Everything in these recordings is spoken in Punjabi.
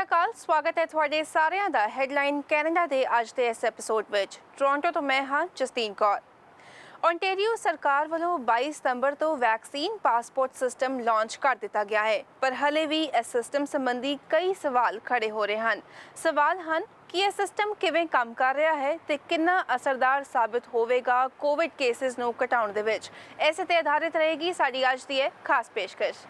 ਅਕਾਲ, ਸਵਾਗਤ ਹੈ ਤੁਹਾਡੇ ਸਾਰਿਆਂ ਦਾ ਹੈਡਲਾਈਨ ਕੈਨੇਡਾ ਦੇ ਅੱਜ ਦੇ ਇਸ ਐਪੀਸੋਡ ਵਿੱਚ। ਟੋਰਾਂਟੋ ਤੋਂ ਮੈਂ ਹਾਂ ਜਸਦੀਨ ਕੌਰ। ਓਨਟਾਰੀਓ ਸਰਕਾਰ ਵੱਲੋਂ 22 ਸਤੰਬਰ ਤੋਂ ਵੈਕਸੀਨ ਪਾਸਪੋਰਟ ਸਿਸਟਮ ਲਾਂਚ ਕਰ ਦਿੱਤਾ ਗਿਆ ਹੈ, ਪਰ ਹਲੇ ਵੀ ਇਸ ਸਿਸਟਮ ਸੰਬੰਧੀ ਕਈ ਸਵਾਲ ਖੜੇ ਹੋ ਰਹੇ ਹਨ। ਸਵਾਲ ਹਨ ਕਿ ਇਹ ਸਿਸਟਮ ਕਿਵੇਂ ਕੰਮ ਕਰ ਰਿਹਾ ਹੈ ਤੇ ਕਿੰਨਾ ਅਸਰਦਾਰ ਸਾਬਿਤ ਹੋਵੇਗਾ ਕੋਵਿਡ ਕੇਸਿਸ ਨੂੰ ਘਟਾਉਣ ਦੇ ਵਿੱਚ। ਇਸੇ ਤੇ ਆਧਾਰਿਤ ਰਹੇਗੀ ਸਾਡੀ ਅੱਜ ਦੀ ਇਹ ਖਾਸ ਪੇਸ਼ਕਸ਼।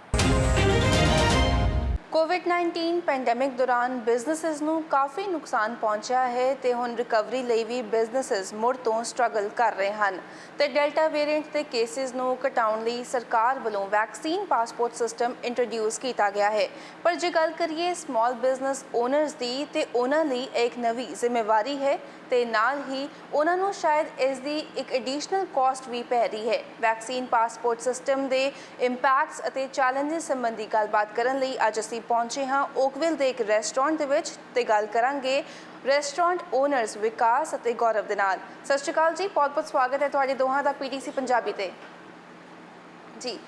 ਕੋਵਿਡ-19 ਪੈਂਡੈਮਿਕ ਦੌਰਾਨ ਬਿਜ਼ਨੈਸਿਸ ਨੂੰ ਕਾਫੀ ਨੁਕਸਾਨ ਪਹੁੰਚਿਆ ਹੈ ਤੇ ਹੁਣ ਰਿਕਵਰੀ ਲਈ ਵੀ ਬਿਜ਼ਨੈਸਿਸ ਮੁੜ ਤੋਂ ਸਟਰਗਲ ਕਰ ਰਹੇ ਹਨ ਤੇ ਡੈਲਟਾ ਵੇਰੀਐਂਟ ਦੇ ਕੇਸਿਸ ਨੂੰ ਘਟਾਉਣ ਲਈ ਸਰਕਾਰ ਵੱਲੋਂ ਵੈਕਸੀਨ ਪਾਸਪੋਰਟ ਸਿਸਟਮ ਇੰਟਰੋਡਿਊਸ ਕੀਤਾ ਗਿਆ ਹੈ। ਪਰ ਜੇ ਗੱਲ ਕਰੀਏ ਸਮਾਲ ਬਿਜ਼ਨਸ ਓਨਰਸ ਦੀ ਤੇ ਉਹਨਾਂ ਲਈ ਇੱਕ ਨਵੀਂ ਜ਼ਿੰਮੇਵਾਰੀ ਹੈ ਤੇ ਨਾਲ ਹੀ ਉਹਨਾਂ ਨੂੰ ਸ਼ਾਇਦ ਇਸ ਦੀ ਇੱਕ ਐਡੀਸ਼ਨਲ ਕਾਸਟ ਵੀ ਪੈ ਰਹੀ ਹੈ। ਵੈਕਸੀਨ ਪਾਸਪੋਰਟ ਸਿਸਟਮ ਦੇ ਇੰਪੈਕਟਸ ਅਤੇ ਚੈਲੰਜਸ ਸੰਬੰਧੀ ਗੱਲਬਾਤ ਕਰਨ ਲਈ ਅੱਜ ਅਸੀਂ ਪਹੁੰਚੇ ਹਾਂ ਓਕਵਿਲ ਦੇ ਇੱਕ ਰੈਸਟੋਰੈਂਟ ਦੇ ਵਿੱਚ ਤੇ ਗੱਲ ਕਰਾਂਗੇ ਰੈਸਟੋਰੈਂਟ ਓਨਰਸ ਵਿਕਾਸ ਅਤੇ ਗੌਰਵ ਦੇ ਨਾਲ। ਸਤਿ ਸ਼੍ਰੀ ਅਕਾਲ ਜੀ, ਬਹੁਤ-ਬਹੁਤ ਸਵਾਗਤ ਹੈ ਤੁਹਾਡੇ ਦੋਹਾਂ ਦਾ ਪੀਟੀਸੀ ਪੰਜਾਬੀ ਤੇ। ਜੀ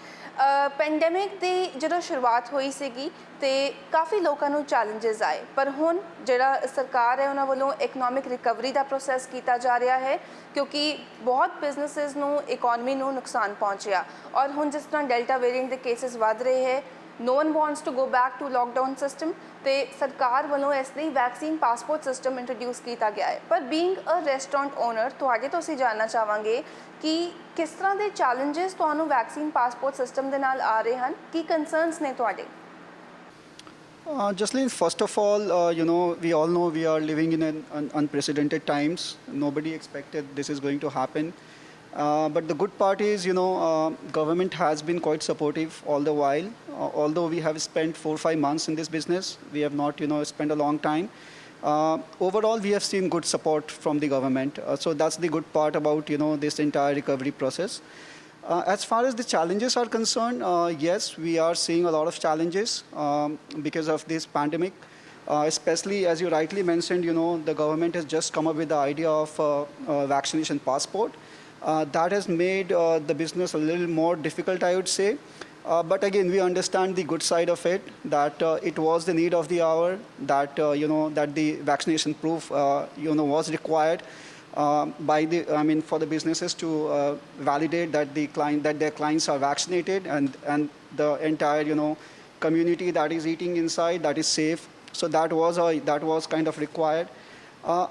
ਪੈਂਡੈਮਿਕ ਦੀ ਜਦੋਂ ਸ਼ੁਰੂਆਤ ਹੋਈ ਸੀਗੀ ਤੇ ਕਾਫੀ ਲੋਕਾਂ ਨੂੰ ਚੈਲੰਜਸ ਆਏ, ਪਰ ਹੁਣ ਜਿਹੜਾ ਸਰਕਾਰ ਹੈ ਉਹਨਾਂ ਵੱਲੋਂ ਇਕਨੋਮਿਕ ਰਿਕਵਰੀ ਦਾ ਪ੍ਰੋਸੈਸ ਕੀਤਾ ਜਾ ਰਿਹਾ ਹੈ ਕਿਉਂਕਿ ਬਹੁਤ ਬਿਜ਼ਨੈਸਿਸ ਨੂੰ ਇਕਨੋਮੀ ਨੂੰ ਨੁਕਸਾਨ ਪਹੁੰਚਿਆ ਔਰ ਹੁਣ ਜਿਸ ਤਰ੍ਹਾਂ ਡੈਲਟਾ ਵੇਰੀਐਂਟ ਦੇ ਕੇਸਿਸ ਵੱਧ ਰਹੇ ਹੈ, no one wants to go back to lockdown system ਤੇ ਸਰਕਾਰ ਵੱਲੋਂ ਇਸ ਲਈ ਵੈਕਸੀਨ ਪਾਸਪੋਰਟ ਸਿਸਟਮ ਇੰਟਰੋਡਿਊਸ ਕੀਤਾ ਗਿਆ ਹੈ। ਪਰ ਬੀਇੰਗ ਅ ਰੈਸਟੋਰੈਂਟ ਓਨਰ ਤੁਹਾਡੇ ਤੋਂ ਅਸੀਂ ਜਾਣਨਾ ਚਾਹਾਂਗੇ ਕਿ ਕਿਸ ਤਰ੍ਹਾਂ ਦੇ ਚੈਲੰਜਸ ਤੁਹਾਨੂੰ ਵੈਕਸੀਨ ਪਾਸਪੋਰਟ ਸਿਸਟਮ ਦੇ ਨਾਲ ਆ ਰਹੇ ਹਨ, ਕੀ ਕੰਸਰਨਸ ਨੇ ਤੁਹਾਡੇ? Jasleen, first of all, we all know we are living in an unprecedented times. Nobody expected this is going to happen. But the good part is, government has been quite supportive all the while. Although we have spent 4-5 months in this business, we have not, spent a long time. Overall, we have seen good support from the government. So that's the good part about, this entire recovery process. As far as the challenges are concerned, yes, we are seeing a lot of challenges because of this pandemic. Especially, as you rightly mentioned, the government has just come up with the idea of vaccination passport. That has made the business a little more difficult, I would say. But again, we understand the good side of it, that it was the need of the hour, that, that the vaccination proof, was required for the businesses to validate that that their clients are vaccinated and the entire, community that is eating inside, that is safe. So that was kind of required.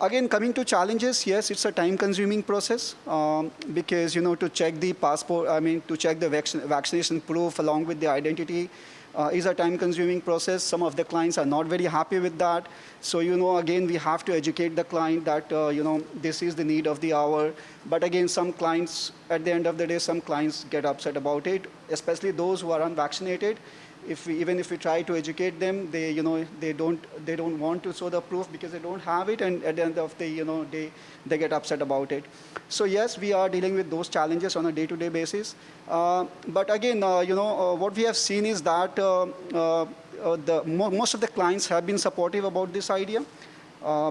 Again, coming to challenges, yes, it's a time-consuming process because, to check the passport, to check the vaccination proof along with the identity is a time-consuming process. Some of the clients are not very happy with that. So, again, we have to educate the client that, this is the need of the hour. But again, some clients, at the end of the day, some clients get upset about it, especially those who are unvaccinated. Even if we try to educate them, they don't want to show the proof because they don't have it, and at the end of the day, they get upset about it. So yes, we are dealing with those challenges on a day-to-day basis. But again, what we have seen is that most of the clients have been supportive about this idea.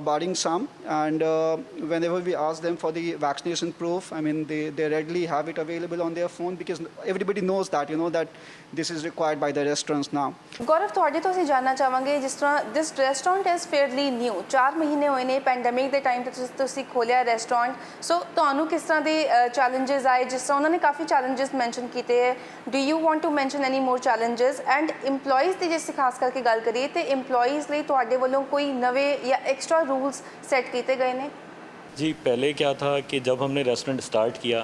Barring some, and whenever we ask them for the vaccination proof, they readily have it available on their phone because everybody knows that, that this is required by the restaurants now. ਗੌਰਵ, ਤੁਹਾਡੇ ਤੋਂ ਅਸੀਂ ਜਾਣਨਾ ਚਾਹਾਂਗੇ ਜਿਸ ਤਰ੍ਹਾਂ ਦਿਸ ਰੈਸਟੋਰੈਂਟ ਇਜ਼ ਫੇਅਰਲੀ ਨਿਊ, 4 ਮਹੀਨੇ ਹੋਏ ਨੇ ਪੈਂਡੈਮਿਕ ਦੇ ਟਾਈਮ ਤੇ ਤੁਸੀਂ ਖੋਲਿਆ ਰੈਸਟੋਰੈਂਟ। ਸੋ ਤੁਹਾਨੂੰ ਕਿਸ ਤਰ੍ਹਾਂ ਦੇ ਚੈਲੰਜਸ ਆਏ? ਜਿਸ ਤਰ੍ਹਾਂ ਉਹਨਾਂ ਨੇ ਕਾਫੀ ਚੈਲੰਜਸ ਮੈਂਸ਼ਨ ਕੀਤੇ ਹੈ, do you want to mention any more challenges? And employees ਦੀ ਜੇ ਅਸੀਂ ਖਾਸ ਕਰਕੇ ਗੱਲ ਕਰੀਏ ਤੇ ਇੰਪਲੋਈਜ਼ ਲਈ ਤੁਹਾਡੇ ਵੱਲੋਂ ਕੋਈ ਨਵੇਂ ਜਾਂ एक्स्ट्रा रूल्स सेट किए गए हैं? जी, पहले क्या था कि जब हमने रेस्टोरेंट स्टार्ट किया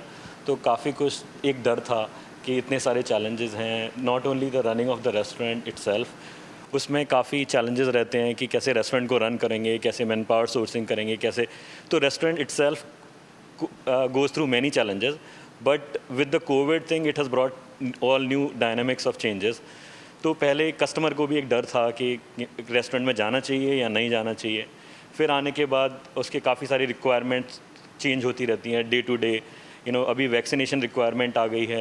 तो काफ़ी कुछ एक डर था कि इतने सारे चैलेंजेस हैं, not only the running of the restaurant itself, उसमें काफ़ी चैलेंजेस रहते हैं कि कैसे रेस्टोरेंट को रन करेंगे, कैसे मैन पावर सोर्सिंग करेंगे, कैसे। तो restaurant itself goes through many challenges, but with the Covid thing it has brought all new dynamics of changes. तो पहले कस्टमर को भी एक डर था कि रेस्टोरेंट में जाना चाहिए या नहीं जाना चाहिए। फिर आने के बाद उसके काफ़ी सारी रिक्वायरमेंट्स चेंज होती रहती हैं डे टू डे। अभी वैक्सीनेशन रिक्वायरमेंट आ गई है,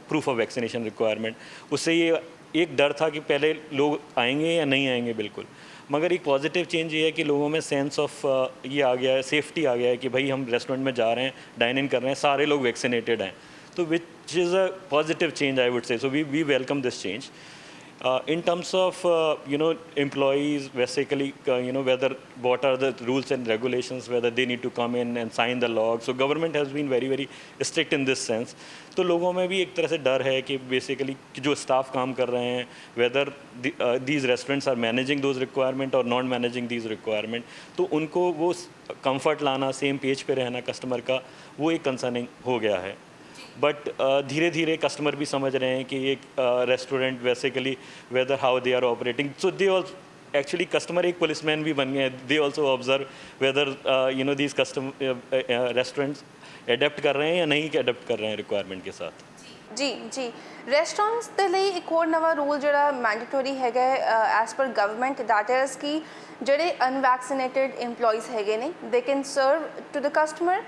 प्रूफ ऑफ वैक्सीनेशन रिक्वायरमेंट। उससे ये एक डर था कि पहले लोग आएंगे या नहीं आएंगे, बिल्कुल। मगर एक पॉजिटिव चेंज ये है कि लोगों में सेंस ऑफ ये आ गया है, सेफ्टी आ गया है कि भाई हम रेस्टोरेंट में जा रहे हैं, डाइन इन कर रहे हैं, सारे लोग वैक्सीनेटेड हैं। तो which is a positive change, I would say. So we welcome this change. In terms of employees, basically whether what are the rules and regulations, whether they need to come in and sign the log. So government has been very strict in this sense. तो लोगों में भी एक तरह से डर है कि बेसिकली जो स्टाफ काम कर रहे हैं, weather these restaurants are managing those requirement or not managing these requirement, तो उनको वो कंफर्ट लाना, सेम पेज पे रहना कस्टमर का, वो एक कंसर्निंग हो गया है. बट धीरे धीरे कस्टमर भी समझ रहे हैं कि एक restaurant basically whether how they are operating, so they all actually customer एक पुलिसमैन भी बन गए हैं. They also observe whether these restaurants adapt कर रहे हैं या नहीं एडेप्ट कर रहे हैं रिक्वायरमेंट के साथ. जी ਰੈਸਟੋਰੈਂਟਸ ਦੇ ਲਈ ਇੱਕ ਹੋਰ ਨਵਾਂ ਰੂਲ ਜਿਹੜਾ ਮੈਂਡੇਟਰੀ ਹੈਗਾ as per government, that is ਕਿ ਜਿਹੜੇ ਅਨਵੈਕਸੀਨੇਟਿਡ EMPLOYEES ਹੈਗੇ ਨੇ they can serve to the customer,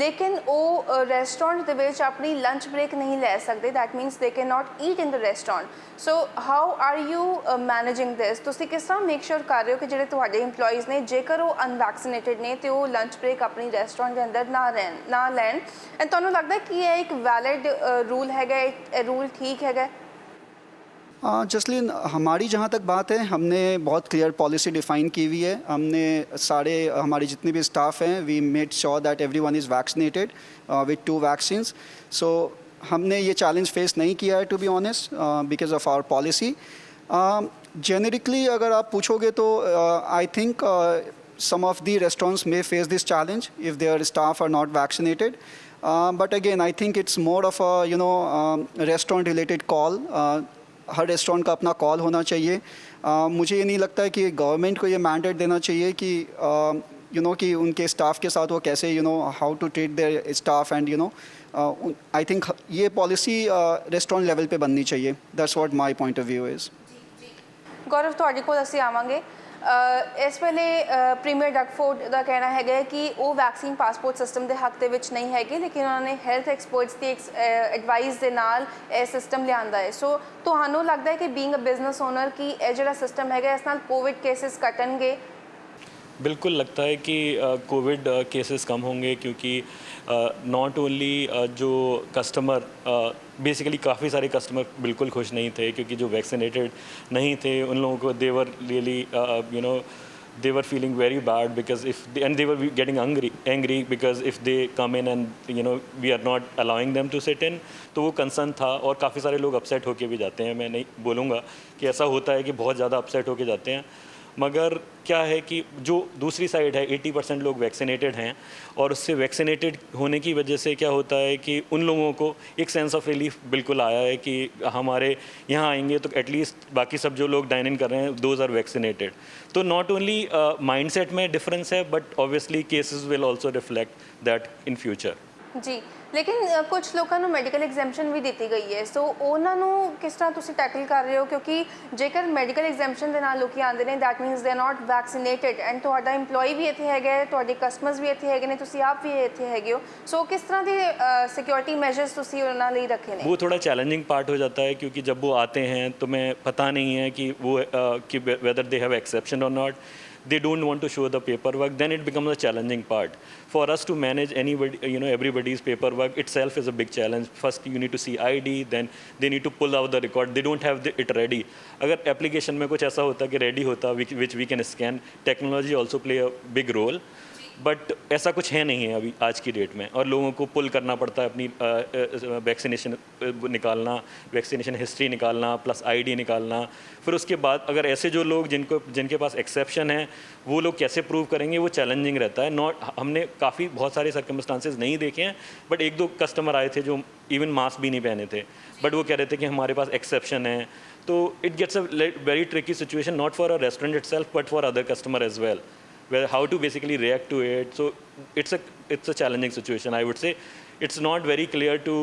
लेकिन वो रेस्टोरेंट ਦੇ ਵਿੱਚ ਆਪਣੀ ਲੰਚ ਬ੍ਰੇਕ ਨਹੀਂ ਲੈ ਸਕਦੇ. That means they can not eat in the restaurant. So how are you managing this? ਤੁਸੀਂ ਕਿਸ ਤਰ੍ਹਾਂ ਮੇਕ ਸ਼ੋਰ ਕਰ ਰਹੇ ਹੋ ਕਿ ਜਿਹੜੇ ਤੁਹਾਡੇ EMPLOYEES ਨੇ, ਜੇਕਰ ਉਹ ਅਨਵੈਕਸੀਨੇਟਿਡ ਨੇ ਤੇ ਉਹ ਲੰਚ ਬ੍ਰੇਕ ਆਪਣੀ ਰੈਸਟੋਰੈਂਟ ਦੇ ਅੰਦਰ ਨਾ ਲੈਣ? ਐਂਡ ਤੁਹਾਨੂੰ ਲੱਗਦਾ ਕਿ ਇਹ ਇੱਕ ਵੈਲਿਡ रूल हैगा, एक रूल ठीक हैगा? जसलीन, हमारी जहाँ तक बात है, हमने बहुत क्लियर पॉलिसी डिफ़ाइन की हुई है. हमने सारे हमारे जितने भी स्टाफ हैं, we made sure that everyone is vaccinated with 2 vaccines. So हमने ये चैलेंज फेस नहीं किया है, to be honest, because of our policy. Generically अगर आप पूछोगे तो I think some of the restaurants may face this challenge if their staff are not vaccinated. But again, I think it's more of a restaurant related call. Her restaurant का अपना कॉल होना चाहिए. मुझे ये नहीं लगता है कि गवर्नमेंट को ये मैंडेट देना चाहिए कि कि उनके स्टाफ के साथ वो कैसे how to treat their staff and I think ये पॉलिसी रेस्टोरेंट लेवल पे बननी चाहिए. That's what my point of view is. Gaurav, ਤੁਹਾਡੇ ਕੋਲ ਅਸੀਂ ਆਵਾਂਗੇ. ਇਸ ਵੇਲੇ ਪ੍ਰੀਮੀਅਰ ਡਗਫੋਰਡ ਦਾ ਕਹਿਣਾ ਹੈਗਾ ਕਿ ਉਹ ਵੈਕਸੀਨ ਪਾਸਪੋਰਟ ਸਿਸਟਮ ਦੇ ਹੱਕ ਦੇ ਵਿੱਚ ਨਹੀਂ ਹੈਗੇ, ਲੇਕਿਨ ਉਹਨਾਂ ਨੇ ਹੈਲਥ ਐਕਸਪਰਟਸ ਦੀ ਐਡਵਾਈਸ ਦੇ ਨਾਲ ਇਹ ਸਿਸਟਮ ਲਿਆਂਦਾ ਹੈ. ਸੋ ਤੁਹਾਨੂੰ ਲੱਗਦਾ ਹੈ ਕਿ ਬੀਇੰਗ ਅ ਬਿਜ਼ਨਸ ਓਨਰ ਕਿ ਇਹ ਜਿਹੜਾ ਸਿਸਟਮ ਹੈਗਾ ਇਸ ਨਾਲ कोविड केसेस घटेंगे? बिल्कुल लगता है कि कोविड केसेस कम होंगे, क्योंकि नॉट ओनली जो कस्टमर बेसिकली काफ़ी सारे कस्टमर बिल्कुल खुश नहीं थे, क्योंकि जो वैक्सीनेटेड नहीं थे उन लोगों को they were really they were feeling very bad because and they were getting angry because if they come in and we are not allowing them to sit in, तो वो कंसर्न था. और काफ़ी सारे लोग अपसेट होके भी जाते हैं. मैं नहीं बोलूँगा कि ऐसा होता है कि बहुत ज़्यादा अपसेट होके जाते हैं, मगर क्या है कि जो दूसरी साइड है 80% लोग वैक्सीनेटेड हैं, और उससे वैक्सीनेटेड होने की वजह से क्या होता है कि उन लोगों को एक सेंस ऑफ रिलीफ बिल्कुल आया है कि हमारे यहाँ आएंगे तो एटलीस्ट बाकी सब जो लोग डाइन इन कर रहे हैं दोज आर वैक्सीनेटेड. तो नॉट ओनली माइंडसेट में डिफरेंस है, but obviously cases will also reflect that in future. ਜੀ, ਲੇਕਿਨ ਕੁਝ ਲੋਕਾਂ ਨੂੰ ਮੈਡੀਕਲ ਐਗਜ਼ੈਂਪਸ਼ਨ ਵੀ ਦਿੱਤੀ ਗਈ ਹੈ. ਸੋ ਉਹਨਾਂ ਨੂੰ ਕਿਸ ਤਰ੍ਹਾਂ ਤੁਸੀਂ ਟੈਕਲ ਕਰ ਰਹੇ ਹੋ? ਕਿਉਂਕਿ ਜੇਕਰ ਮੈਡੀਕਲ ਐਗਜ਼ੈਂਪਸ਼ਨ ਦੇ ਨਾਲ ਲੋਕੀ ਆਉਂਦੇ ਨੇ, that means they are not vaccinated, and ਤੁਹਾਡਾ EMPLOYEE ਵੀ ਇੱਥੇ ਹੈਗਾ ਹੈ, ਤੁਹਾਡੇ ਕਸਟਮਰਸ ਵੀ ਇੱਥੇ ਹੈਗੇ ਨੇ, ਤੁਸੀਂ ਆਪ ਵੀ ਇੱਥੇ ਹੈਗੇ ਹੋ. ਸੋ किस तरह ਦੇ सिक्योरिटी मेजर्स ਤੁਸੀਂ ਉਹਨਾਂ ਲਈ ਰੱਖੇ ਨੇ? वो थोड़ा चैलेंजिंग पार्ट हो जाता है, क्योंकि जब वो आते हैं तो मैं पता नहीं है कि वो कि वेदर दे हैव एक्सेप्शन और not. They don't want to show the paperwork, then it becomes a challenging part. For us to manage anybody, everybody's paperwork itself is a big challenge. First you need to see ID, then they need to pull out the record. They don't have it ready. अगर application में कुछ ऐसा होता कि ready होता which we can scan, technology also play a big role. But ऐसा कुछ है नहीं है अभी आज की डेट में, और लोगों को पुल करना पड़ता है अपनी वैक्सीनेशन निकालना, वैक्सीनेशन हिस्ट्री निकालना, प्लस आईडी निकालना. फिर उसके बाद अगर ऐसे जो लोग जिनके पास एक्सेप्शन है वो लोग कैसे प्रूव करेंगे, वो चैलेंजिंग रहता है. हमने बहुत सारे सर्कमस्टांसेस नहीं देखे हैं, बट 1-2 कस्टमर आए थे जो इवन मास्क भी नहीं पहने थे, बट वो कह रहे थे कि हमारे पास एक्सेप्शन है. तो it gets a very tricky situation, not for a restaurant itself but for other customer as well. How to basically react to it. So it's a challenging situation, I would say. It's not very clear to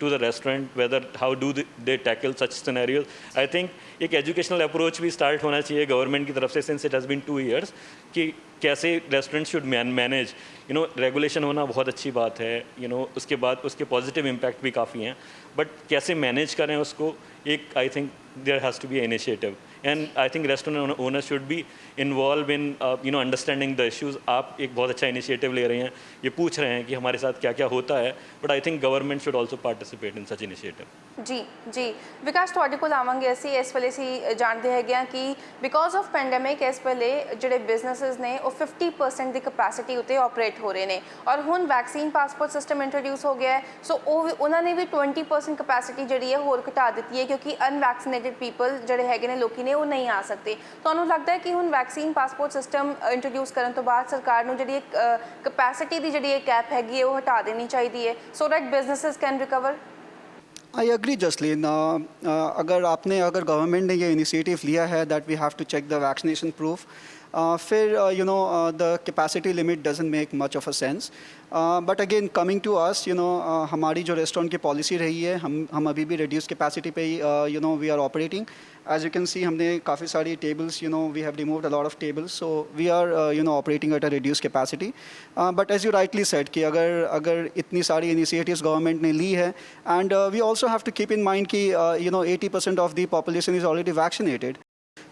to the restaurant whether how do they tackle such scenarios. I think एक educational approach भी start होना चाहिए गवर्नमेंट की तरफ से, since it has been 2 years, कि कैसे रेस्टोरेंट शुड मैनेज. रेगुलेशन होना बहुत अच्छी बात है, उसके बाद उसके पॉजिटिव इम्पैक्ट भी काफ़ी हैं, बट कैसे मैनेज करें उसको, एक I think there has to be initiative. And I think restaurant owner should be involve in understanding the issues. आप एक बहुत अच्छा इनिशिएटिव ले रहे हैं, ये पूछ रहे हैं कि हमारे साथ क्या क्या होता है, but I think government should also participate in such initiative. ਜੀ ਜੀ ਵਿਕਾਸ ਤੁਹਾਡੇ ਕੋਲ ਆਵਾਂਗੇ ਅਸੀਂ ਇਸ ਵੇਲੇ ਅਸੀਂ ਜਾਣਦੇ ਹੈਗੇ ਆ ਕਿ ਬਿਕੋਜ਼ ਆਫ ਪੈਂਡੇਮਿਕ ਇਸ ਵੇਲੇ ਜਿਹੜੇ ਬਿਜ਼ਨੈਸਸ ਨੇ ਉਹ 50% ਦੀ ਕਪੈਸਿਟੀ ਉੱਤੇ ਆਪਰੇਟ ਹੋ ਰਹੇ ਨੇ ਔਰ ਹੁਣ ਵੈਕਸੀਨ ਪਾਸਪੋਰਟ ਸਿਸਟਮ ਇੰਟਰੋਡਿਊਸ ਹੋ ਗਿਆ ਹੈ ਸੋ ਉਹਨਾਂ ਨੇ ਵੀ 20% ਕਪੈਸਿਟੀ ਜਿਹੜੀ ਹੈ ਹੋਰ ਘਟਾ ਦਿੱਤੀ ਹੈ ਕਿਉਂਕਿ ਅਨਵੈਕਸੀਨੇਟਿਡ ਪੀਪਲ ਜਿਹੜੇ ਹੈਗੇ ਨੇ ਲੋਕੀ ਨੇ ਉਹ ਨਹੀਂ ਆ ਸਕਦੇ ਤੁਹਾਨੂੰ ਲੱਗਦਾ ਹੈ ਕਿ ਹੁਣ ਵੈਕਸੀਨ ਪਾਸਪੋਰਟ ਸਿਸਟਮ ਇੰਟਰੋਡਿਊਸ ਕਰਨ ਤੋਂ ਬਾਅਦ ਸਰਕਾਰ ਨੂੰ ਜਿਹੜੀ ਕਪੈਸਿਟੀ ਦੀ ਜਿਹੜੀ ਕੈਪ ਹੈਗੀ ਹੈ ਉਹ ਹਟਾ ਦੇਣੀ ਚਾਹੀਦੀ ਹੈ so that businesses can recover I agree Jasleen अगर गवर्नमेंट ने ये इनिशिएटिव लिया है that we have to check the vaccination proof फिर the capacity limit doesn't make much of a sense but again coming to us हमारी जो रेस्टोरेंट की पॉलिसी रही है हम अभी भी रिड्यूस कैपेसिटी पे ही we are operating as you can see हमने काफ़ी सारी tables we have removed a lot of tables so we are operating at a reduce capacity but as you rightly said कि अगर इतनी सारी इनिशिएटिव्स गवर्नमेंट ने ली है and we also have to keep in mind कि 80% of the population is already vaccinated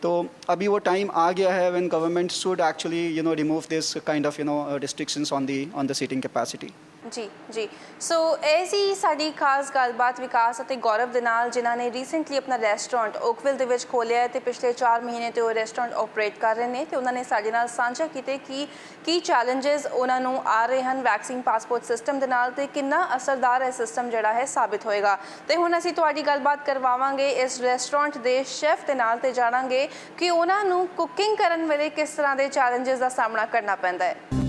तो अभी वो टाइम आ गया है when government should actually remove this kind of restrictions on the seating capacity ਜੀ ਜੀ ਸੋ ਇਹ ਸੀ ਸਾਡੀ ਖਾਸ ਗੱਲਬਾਤ ਵਿਕਾਸ ਅਤੇ ਗੌਰਵ ਦੇ ਨਾਲ ਜਿਨ੍ਹਾਂ ਨੇ ਰੀਸੈਂਟਲੀ ਆਪਣਾ ਰੈਸਟੋਰੈਂਟ ਓਕਵਿਲ ਦੇ ਵਿੱਚ ਖੋਲ੍ਹਿਆ ਹੈ ਤੇ ਪਿਛਲੇ 4 ਮਹੀਨੇ ਤੋਂ ਉਹ ਰੈਸਟੋਰੈਂਟ ਆਪਰੇਟ ਕਰ ਰਹੇ ਨੇ ਤੇ ਉਹਨਾਂ ਨੇ ਸਾਡੇ ਨਾਲ ਸਾਂਝਾ ਕੀਤੇ ਕਿ ਕੀ ਚੈਲੰਜਸ ਉਹਨਾਂ ਨੂੰ ਆ ਰਹੇ ਹਨ ਵੈਕਸੀਨ ਪਾਸਪੋਰਟ ਸਿਸਟਮ ਦੇ ਨਾਲ ਤੇ ਕਿੰਨਾ ਅਸਰਦਾਰ ਇਹ ਸਿਸਟਮ ਜਿਹੜਾ ਹੈ ਸਾਬਿਤ ਹੋਏਗਾ ਤੇ ਹੁਣ ਅਸੀਂ ਤੁਹਾਡੀ ਗੱਲਬਾਤ ਕਰਵਾਵਾਂਗੇ ਇਸ ਰੈਸਟੋਰੈਂਟ ਦੇ ਸ਼ੈਫ ਦੇ ਨਾਲ ਤੇ ਜਾਣਾਂਗੇ ਕਿ ਉਹਨਾਂ ਨੂੰ ਕੁਕਿੰਗ ਕਰਨ ਵੇਲੇ ਕਿਸ ਤਰ੍ਹਾਂ ਦੇ ਚੈਲੰਜਸ ਦਾ ਸਾਹਮਣਾ ਕਰਨਾ ਪੈਂਦਾ ਹੈ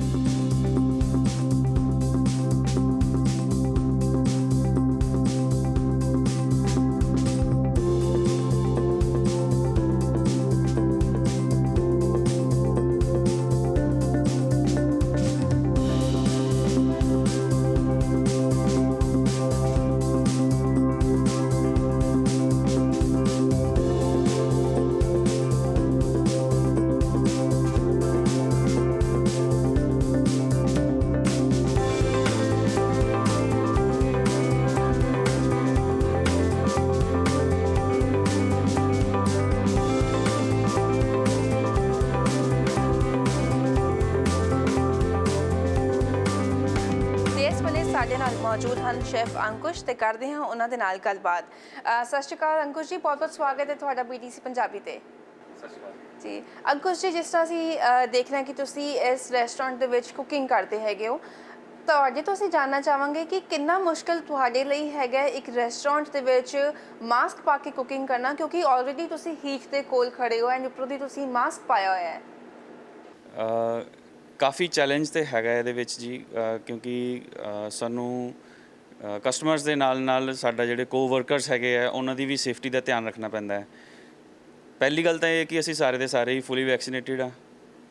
ਸਾਡੇ ਨਾਲ ਮੌਜੂਦ ਹਨ ਸ਼ੈਫ ਅੰਕੁਸ਼ ਤੇ ਕਰਦੇ ਹਾਂ ਉਹਨਾਂ ਦੇ ਨਾਲ ਗੱਲਬਾਤ ਸਤਿ ਸ਼੍ਰੀ ਅਕਾਲ ਅੰਕੁਸ਼ ਜੀ ਬਹੁਤ ਬਹੁਤ ਸਵਾਗਤ ਹੈ ਤੁਹਾਡਾ BTC ਪੰਜਾਬੀ ਤੇ ਸਤਿ ਸ਼੍ਰੀ ਅਕਾਲ ਜੀ ਅੰਕੁਸ਼ ਜੀ ਜਿਸ ਤਰ੍ਹਾਂ ਅਸੀਂ ਦੇਖ ਰਹੇ ਹਾਂ ਕਿ ਤੁਸੀਂ ਇਸ ਰੈਸਟੋਰੈਂਟ ਦੇ ਵਿੱਚ ਕੁਕਿੰਗ ਕਰਦੇ ਹੈਗੇ ਹੋ ਤੁਹਾਡੇ ਤੋਂ ਅਸੀਂ ਜਾਣਨਾ ਚਾਹਾਂਗੇ ਕਿ ਕਿੰਨਾ ਮੁਸ਼ਕਿਲ ਤੁਹਾਡੇ ਲਈ ਹੈਗਾ ਇੱਕ ਰੈਸਟੋਰੈਂਟ ਦੇ ਵਿੱਚ ਮਾਸਕ ਪਾ ਕੇ ਕੁਕਿੰਗ ਕਰਨਾ ਕਿਉਂਕਿ ਆਲਰੇਡੀ ਤੁਸੀਂ ਹੀਟ ਦੇ ਕੋਲ ਖੜੇ ਹੋ ਐਂਡ ਉੱਪਰੋਂ ਦੀ ਤੁਸੀਂ ਮਾਸਕ ਪਾਇਆ ਹੋਇਆ ਹੈ ਕਾਫੀ ਚੈਲੰਜ ਤੇ ਹੈਗਾ ਇਹਦੇ ਵਿੱਚ ਜੀ ਕਿਉਂਕਿ ਸਾਨੂੰ ਕਸਟਮਰਸ ਦੇ ਨਾਲ ਸਾਡਾ ਜਿਹੜੇ ਕੋ-ਵਰਕਰਸ ਹੈਗੇ ਆ ਉਹਨਾਂ ਦੀ ਵੀ ਸੇਫਟੀ ਦਾ ਧਿਆਨ ਰੱਖਣਾ ਪੈਂਦਾ ਹੈ ਪਹਿਲੀ ਗੱਲ ਤਾਂ ਇਹ ਕਿ ਅਸੀਂ ਸਾਰੇ ਦੇ ਸਾਰੇ ਹੀ ਫੁੱਲੀ ਵੈਕਸੀਨੇਟਿਡ ਆ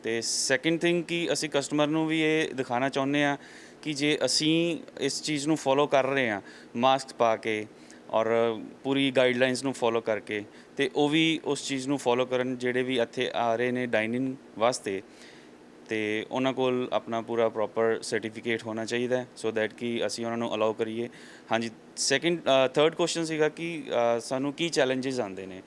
ਤੇ ਸੈਕੰਡ ਥਿੰਗ ਕਿ ਅਸੀਂ ਕਸਟਮਰ ਨੂੰ ਵੀ ਇਹ ਦਿਖਾਣਾ ਚਾਹੁੰਦੇ ਆ ਕਿ ਜੇ ਅਸੀਂ ਇਸ ਚੀਜ਼ ਨੂੰ ਫੋਲੋ ਕਰ ਰਹੇ ਆ ਮਾਸਕ ਪਾ ਕੇ ਔਰ ਪੂਰੀ ਗਾਈਡਲਾਈਨਸ ਨੂੰ ਫੋਲੋ ਕਰਕੇ ਤੇ ਉਹ ਵੀ ਉਸ ਚੀਜ਼ ਨੂੰ ਫੋਲੋ ਕਰਨ ਜਿਹੜੇ ਵੀ ਇੱਥੇ ਆ ਰਹੇ ਨੇ ਡਾਈਨਿੰਗ ਵਾਸਤੇ ਤੇ ਉਹਨਾਂ ਕੋਲ ਆਪਣਾ ਪੂਰਾ ਪ੍ਰੋਪਰ ਸਰਟੀਫਿਕੇਟ ਹੋਣਾ ਚਾਹੀਦਾ ਸੋ ਦੈਟ ਕਿ ਅਸੀਂ ਉਹਨਾਂ ਨੂੰ ਅਲਾਉ ਕਰੀਏ ਹਾਂਜੀ ਥਰਡ ਕੁਐਸਚਨ ਸੀਗਾ ਕਿ ਸਾਨੂੰ ਕੀ ਚੈਲੰਜਸ ਆਉਂਦੇ ਨੇ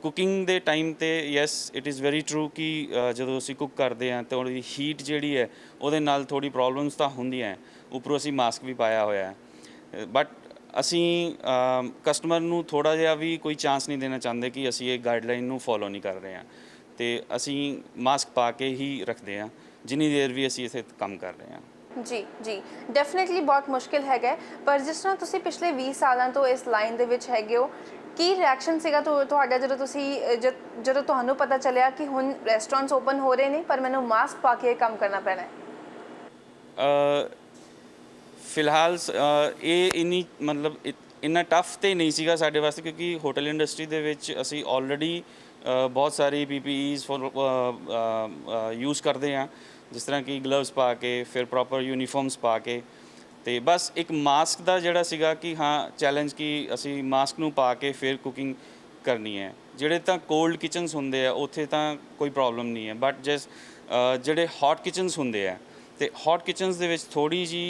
ਕੁਕਿੰਗ ਦੇ ਟਾਈਮ ਤੇ yes it is very true ਕਿ ਜਦੋਂ ਅਸੀਂ ਕੁੱਕ ਕਰਦੇ ਹਾਂ ਤਾਂ ਉਹਦੀ ਹੀਟ ਜਿਹੜੀ ਹੈ ਉਹਦੇ ਨਾਲ ਥੋੜੀ ਪ੍ਰੋਬਲਮਸ ਤਾਂ ਹੁੰਦੀਆਂ ਉੱਪਰੋਂ ਅਸੀਂ ਮਾਸਕ ਵੀ ਪਾਇਆ ਹੋਇਆ ਹੈ ਬਟ ਅਸੀਂ ਕਸਟਮਰ ਨੂੰ ਥੋੜ੍ਹਾ ਜਿਹਾ ਵੀ ਕੋਈ ਚਾਂਸ ਨਹੀਂ ਦੇਣਾ ਚਾਹੁੰਦੇ ਕਿ ਅਸੀਂ ਇਹ ਗਾਈਡਲਾਈਨ ਨੂੰ ਫੋਲੋ ਨਹੀਂ ਕਰ ਰਹੇ ਹਾਂ ਤੇ ਅਸੀਂ ਮਾਸਕ ਪਾ ਕੇ ਹੀ ਰੱਖਦੇ ਹਾਂ ਜਿੰਨੀ ਦੇਰ ਵੀ ਅਸੀਂ ਇੱਥੇ ਕੰਮ ਕਰ ਰਹੇ ਹਾਂ ਜੀ ਜੀ ਡੈਫੀਨਿਟਲੀ ਬਹੁਤ ਮੁਸ਼ਕਿਲ ਹੈਗਾ ਪਰ ਜਿਸ ਤਰ੍ਹਾਂ ਤੁਸੀਂ ਪਿਛਲੇ 20 ਸਾਲਾਂ ਤੋਂ ਇਸ ਲਾਈਨ ਦੇ ਵਿੱਚ ਹੈਗੇ ਹੋ ਕੀ ਰਿਐਕਸ਼ਨ ਸੀਗਾ ਤੁਹਾਡਾ ਜਦੋਂ ਤੁਹਾਨੂੰ ਪਤਾ ਚੱਲਿਆ ਕਿ ਹੁਣ ਰੈਸਟੋਰੈਂਟਸ ਓਪਨ ਹੋ ਰਹੇ ਨੇ ਪਰ ਮੈਨੂੰ ਮਾਸਕ ਪਾ ਕੇ ਕੰਮ ਕਰਨਾ ਪੈਣਾ ਹੈ ਫਿਲਹਾਲ ਇਹ ਇੰਨਾ ਟਫ ਤੇ ਨਹੀਂ ਸੀਗਾ ਸਾਡੇ ਵਾਸਤੇ ਕਿਉਂਕਿ ਹੋਟਲ ਇੰਡਸਟਰੀ ਦੇ ਵਿੱਚ ਅਸੀਂ ਆਲਰੇਡੀ ਬਹੁਤ ਸਾਰੀ PPEs ਯੂਜ਼ ਕਰਦੇ ਹਾਂ ਜਿਸ ਤਰ੍ਹਾਂ ਕਿ ਗਲਵਸ ਪਾ ਕੇ ਫਿਰ ਪ੍ਰੋਪਰ ਯੂਨੀਫਾਰਮਸ ਪਾ ਕੇ ਤੇ ਬਸ ਇੱਕ ਮਾਸਕ ਦਾ ਜਿਹੜਾ ਸੀਗਾ ਕਿ ਹਾਂ ਚੈਲੰਜ ਕਿ ਅਸੀਂ ਮਾਸਕ ਨੂੰ ਪਾ ਕੇ ਫਿਰ ਕੁਕਿੰਗ ਕਰਨੀ ਹੈ ਜਿਹੜੇ ਤਾਂ ਕੋਲਡ ਕਿਚਨਸ ਹੁੰਦੇ ਆ ਉੱਥੇ ਤਾਂ ਕੋਈ ਪ੍ਰੋਬਲਮ ਨਹੀਂ ਹੈ ਬਟ ਜਿਹੜੇ ਹੌਟ ਕਿਚਨਸ ਹੁੰਦੇ ਆ ਤੇ ਹੌਟ ਕਿਚਨਸ ਦੇ ਵਿੱਚ ਥੋੜੀ ਜੀ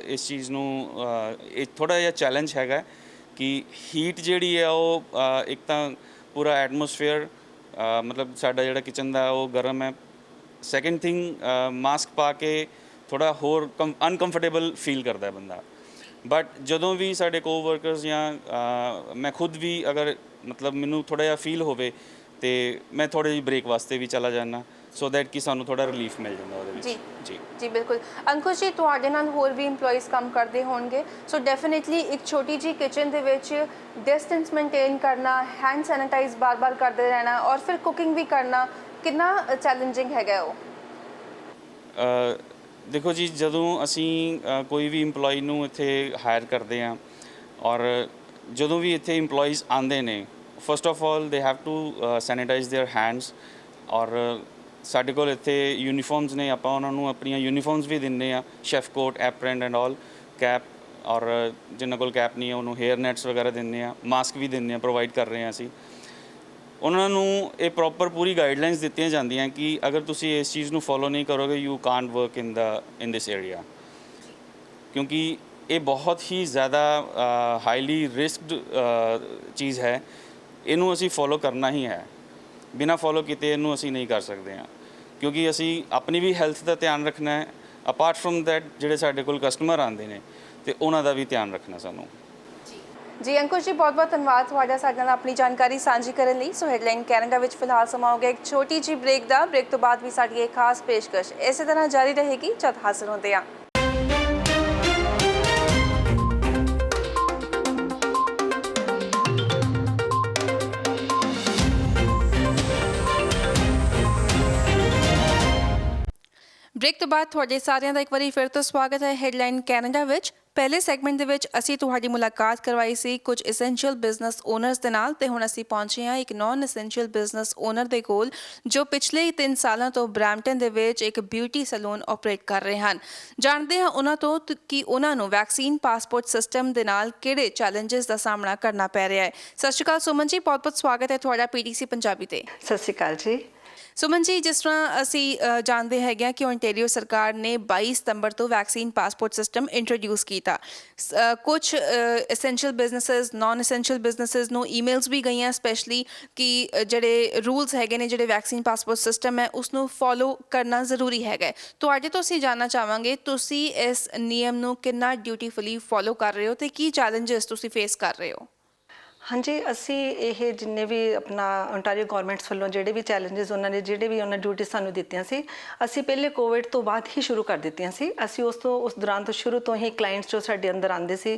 ਇਸ ਚੀਜ਼ ਨੂੰ ਇਹ ਥੋੜਾ ਜਿਹਾ ਚੈਲੰਜ ਹੈਗਾ ਕਿ ਹੀਟ ਜਿਹੜੀ ਹੈ ਉਹ ਇੱਕ ਤਾਂ ਪੂਰਾ ਐਟਮੋਸਫੇਅਰ ਮਤਲਬ ਸਾਡਾ ਜਿਹੜਾ ਕਿਚਨ ਦਾ ਉਹ ਗਰਮ ਹੈ ਸੈਕੰਡ ਥਿੰਗ ਮਾਸਕ ਪਾ ਕੇ ਥੋੜਾ ਹੋਰ ਅਨਕੰਫਰਟੇਬਲ ਫੀਲ ਕਰਦਾ ਹੈ ਬੰਦਾ ਬਟ ਜਦੋਂ ਵੀ ਸਾਡੇ ਕੋਵਰਕਰਸ ਜਾਂ ਮੈਂ ਖੁਦ ਵੀ ਅਗਰ ਮਤਲਬ ਮੈਨੂੰ ਥੋੜ੍ਹਾ ਜਿਹਾ ਫੀਲ ਹੋਵੇ ਤੇ ਮੈਂ ਥੋੜ੍ਹੀ ਜਿਹੀ ਬ੍ਰੇਕ ਵਾਸਤੇ ਵੀ ਚਲਾ ਜਾਂਦਾ ਸੋ ਦੈਟ ਕਿ ਸਾਨੂੰ ਥੋੜ੍ਹਾ ਰਿਲੀਫ ਮਿਲ ਜਾਂਦਾ ਉਹਦੇ ਵਿੱਚ। ਜੀ ਜੀ ਬਿਲਕੁਲ। ਅੰਕੁਸ਼ ਜੀ, ਤੁਹਾਡੇ ਨਾਲ ਹੋਰ ਵੀ EMPLOYEES ਕੰਮ ਕਰਦੇ ਹੋਣਗੇ, ਸੋ ਡੈਫੀਨਿਟਲੀ ਇੱਕ ਛੋਟੀ ਜੀ ਕਿਚਨ ਦੇ ਵਿੱਚ ਡਿਸਟੈਂਸ ਮੇਨਟੇਨ ਕਰਨਾ, ਹੈਂਡ ਸੈਨੀਟਾਈਜ਼ ਬਾਰ-ਬਾਰ ਕਰਦੇ ਰਹਿਣਾ ਔਰ ਫਿਰ ਕੁਕਿੰਗ ਵੀ ਕਰਨਾ ਕਿੰਨਾ ਚੈਲੰਜਿੰਗ ਹੈਗਾ ਉਹ? ਦੇਖੋ ਜੀ, ਜਦੋਂ ਅਸੀਂ ਕੋਈ ਵੀ EMPLOYEE ਨੂੰ ਇੱਥੇ ਹਾਇਰ ਕਰਦੇ ਹਾਂ ਔਰ ਜਦੋਂ ਵੀ ਇੱਥੇ EMPLOYEES ਆਉਂਦੇ ਨੇ, first of all they have to sanitize their hands ਔਰ ਸਾਡੇ ਕੋਲ ਇੱਥੇ ਯੂਨੀਫਾਰਮਸ ਨੇ, ਆਪਾਂ ਉਹਨਾਂ ਨੂੰ ਆਪਣੀਆਂ ਯੂਨੀਫਾਰਮਸ ਵੀ ਦਿੰਦੇ ਆ, chef coat, apron and all, cap ਔਰ ਜਿਨ੍ਹਾਂ ਕੋਲ ਕੈਪ ਨਹੀਂ ਹੈ ਉਹਨੂੰ ਹੇਅਰ ਨੈਟਸ ਵਗੈਰਾ ਦਿੰਦੇ ਆ, ਮਾਸਕ ਵੀ ਦਿੰਦੇ ਆ, ਪ੍ਰੋਵਾਈਡ ਕਰ ਰਹੇ ਹਾਂ ਅਸੀਂ ਉਹਨਾਂ ਨੂੰ। ਇਹ ਪ੍ਰੋਪਰ ਪੂਰੀ ਗਾਈਡਲਾਈਨਸ ਦਿੱਤੀਆਂ ਜਾਂਦੀਆਂ ਕਿ ਅਗਰ ਤੁਸੀਂ ਇਸ ਚੀਜ਼ ਨੂੰ ਫੋਲੋ ਨਹੀਂ ਕਰੋਗੇ you Kant work in this area, ਕਿਉਂਕਿ ਇਹ ਬਹੁਤ ਹੀ ਜ਼ਿਆਦਾ ਹਾਈਲੀ ਰਿਸਕਡ ਚੀਜ਼ ਹੈ। ਇਹਨੂੰ ਅਸੀਂ ਫੋਲੋ ਕਰਨਾ ਹੀ ਹੈ, ਬਿਨਾਂ ਫੋਲੋ ਕੀਤੇ ਇਹਨੂੰ ਅਸੀਂ ਨਹੀਂ ਕਰ ਸਕਦੇ ਹਾਂ, ਕਿਉਂਕਿ ਅਸੀਂ ਆਪਣੀ ਵੀ ਹੈਲਥ ਦਾ ਧਿਆਨ ਰੱਖਣਾ ਹੈ, ਅਪਾਰਟ ਫਰੋਮ ਦੈਟ ਜਿਹੜੇ ਸਾਡੇ ਕੋਲ ਕਸਟਮਰ ਆਉਂਦੇ ਨੇ ਤੇ ਉਹਨਾਂ ਦਾ ਵੀ ਧਿਆਨ ਰੱਖਣਾ ਸਾਨੂੰ। ਜੀ ਅੰਕੁਸ਼ ਜੀ, ਬਹੁਤ-ਬਹੁਤ ਧੰਨਵਾਦ ਤੁਹਾਡਾ ਸਾਡੇ ਨਾਲ ਆਪਣੀ ਜਾਣਕਾਰੀ ਸਾਂਝੀ ਕਰਨ ਲਈ। ਸੋ ਹੈਡਲਾਈਨ ਕੈਨੇਡਾ ਵਿੱਚ ਫਿਲਹਾਲ ਸਮਾਂ ਹੋ ਗਿਆ ਇੱਕ ਛੋਟੀ ਜਿਹੀ ਬ੍ਰੇਕ ਦਾ। ਬ੍ਰੇਕ ਤੋਂ ਬਾਅਦ ਵੀ ਸਾਡੀ ਇਹ ਖਾਸ ਪੇਸ਼ਕਸ਼ ਇਸੇ ਤਰ੍ਹਾਂ ਜਾਰੀ ਰਹੇਗੀ ਜਦ ਹਾਜ਼ਰ ਹੁੰਦੇ ਹਾਂ। ਬ੍ਰੇਕ ਤੋਂ ਬਾਅਦ ਤੁਹਾਡੇ ਸਾਰਿਆਂ ਦਾ ਇੱਕ ਵਾਰੀ ਫਿਰ ਤੋਂ ਸਵਾਗਤ ਹੈ ਹੈਡਲਾਈਨ ਕੈਨੇਡਾ ਵਿੱਚ। ਪਹਿਲੇ ਸੈਗਮੈਂਟ ਦੇ ਵਿੱਚ ਅਸੀਂ ਤੁਹਾਡੀ ਮੁਲਾਕਾਤ ਕਰਵਾਈ ਸੀ ਕੁਝ ਐਸੈਂਸ਼ੀਅਲ ਬਿਜ਼ਨਸ ਓਨਰਸ ਦੇ ਨਾਲ ਤੇ ਹੁਣ ਅਸੀਂ ਪਹੁੰਚੇ ਹਾਂ ਇੱਕ ਨਾਨ ਐਸੈਂਸ਼ੀਅਲ ਬਿਜ਼ਨਸ ਓਨਰ ਦੇ ਕੋਲ ਜੋ ਪਿਛਲੇ 3 ਸਾਲਾਂ ਤੋਂ ਬਰੈਂਪਟਨ ਦੇ ਵਿੱਚ ਇੱਕ ਬਿਊਟੀ ਸੈਲੂਨ ਆਪਰੇਟ ਕਰ ਰਹੇ ਹਨ। ਜਾਣਦੇ ਹਾਂ ਉਹਨਾਂ ਤੋਂ ਕਿ ਉਹਨਾਂ ਨੂੰ ਵੈਕਸੀਨ ਪਾਸਪੋਰਟ ਸਿਸਟਮ ਦੇ ਨਾਲ ਕਿਹੜੇ ਚੈਲੰਜਸ ਦਾ ਸਾਹਮਣਾ ਕਰਨਾ ਪੈ ਰਿਹਾ ਹੈ। ਸਤਿ ਸ਼੍ਰੀ ਅਕਾਲ ਸੁਮਨ ਜੀ, ਬਹੁਤ-ਬਹੁਤ ਸਵਾਗਤ ਹੈ ਤੁਹਾਡਾ PTC ਪੰਜਾਬੀ ਤੇ। ਸਤਿ ਸ਼੍ਰੀ ਅਕਾਲ ਜੀ। ਸੁਮਨ ਜੀ, ਜਿਸ ਤਰ੍ਹਾਂ ਅਸੀਂ ਜਾਣਦੇ ਹੈਗੇ ਕਿ ਓਨਟਾਰੀਓ ਸਰਕਾਰ ਨੇ 22 ਸਤੰਬਰ ਤੋਂ ਵੈਕਸੀਨ ਪਾਸਪੋਰਟ ਸਿਸਟਮ ਇੰਟਰੋਡਿਊਸ ਕੀਤਾ। ਕੁਝ essential businesses, non essential businesses ਨੂੰ ਈਮੇਲਸ ਵੀ ਗਈਆਂ ਸਪੈਸ਼ਲੀ ਕਿ ਜਿਹੜੇ ਰੂਲਸ ਹੈਗੇ ਨੇ, ਜਿਹੜੇ ਵੈਕਸੀਨ ਪਾਸਪੋਰਟ ਸਿਸਟਮ ਹੈ ਉਸ ਨੂੰ ਫੋਲੋ ਕਰਨਾ ਜ਼ਰੂਰੀ ਹੈਗਾ। ਤੁਹਾਡੇ ਤੋਂ ਅਸੀਂ ਜਾਣਨਾ ਚਾਹਾਂਗੇ ਤੁਸੀਂ ਇਸ ਨਿਯਮ ਨੂੰ ਕਿੰਨਾ ਡਿਊਟੀਫੁਲੀ ਫੋਲੋ ਕਰ ਰਹੇ ਹੋ ਤੇ ਕੀ ਚੈਲੰਜਸ ਤੁਸੀਂ ਫੇਸ ਕਰ ਰਹੇ ਹੋ? ਹਾਂਜੀ, ਅਸੀਂ ਇਹ ਜਿੰਨੇ ਵੀ ਆਪਣਾ ਓਨਟਾਰੀਓ ਗਵਰਨਮੈਂਟਸ ਵੱਲੋਂ ਜਿਹੜੇ ਵੀ ਚੈਲੰਜਸ ਉਹਨਾਂ ਨੇ ਜਿਹੜੇ ਵੀ ਉਹਨਾਂ ਡਿਊਟੀ ਸਾਨੂੰ ਦਿੱਤੀਆਂ ਸੀ, ਅਸੀਂ ਪਹਿਲੇ ਕੋਵਿਡ ਤੋਂ ਬਾਅਦ ਹੀ ਸ਼ੁਰੂ ਕਰ ਦਿੱਤੀਆਂ ਸੀ। ਅਸੀਂ ਉਸ ਦੌਰਾਨ ਤੋਂ ਸ਼ੁਰੂ ਤੋਂ ਹੀ ਕਲਾਇੰਟਸ ਜੋ ਸਾਡੇ ਅੰਦਰ ਆਉਂਦੇ ਸੀ,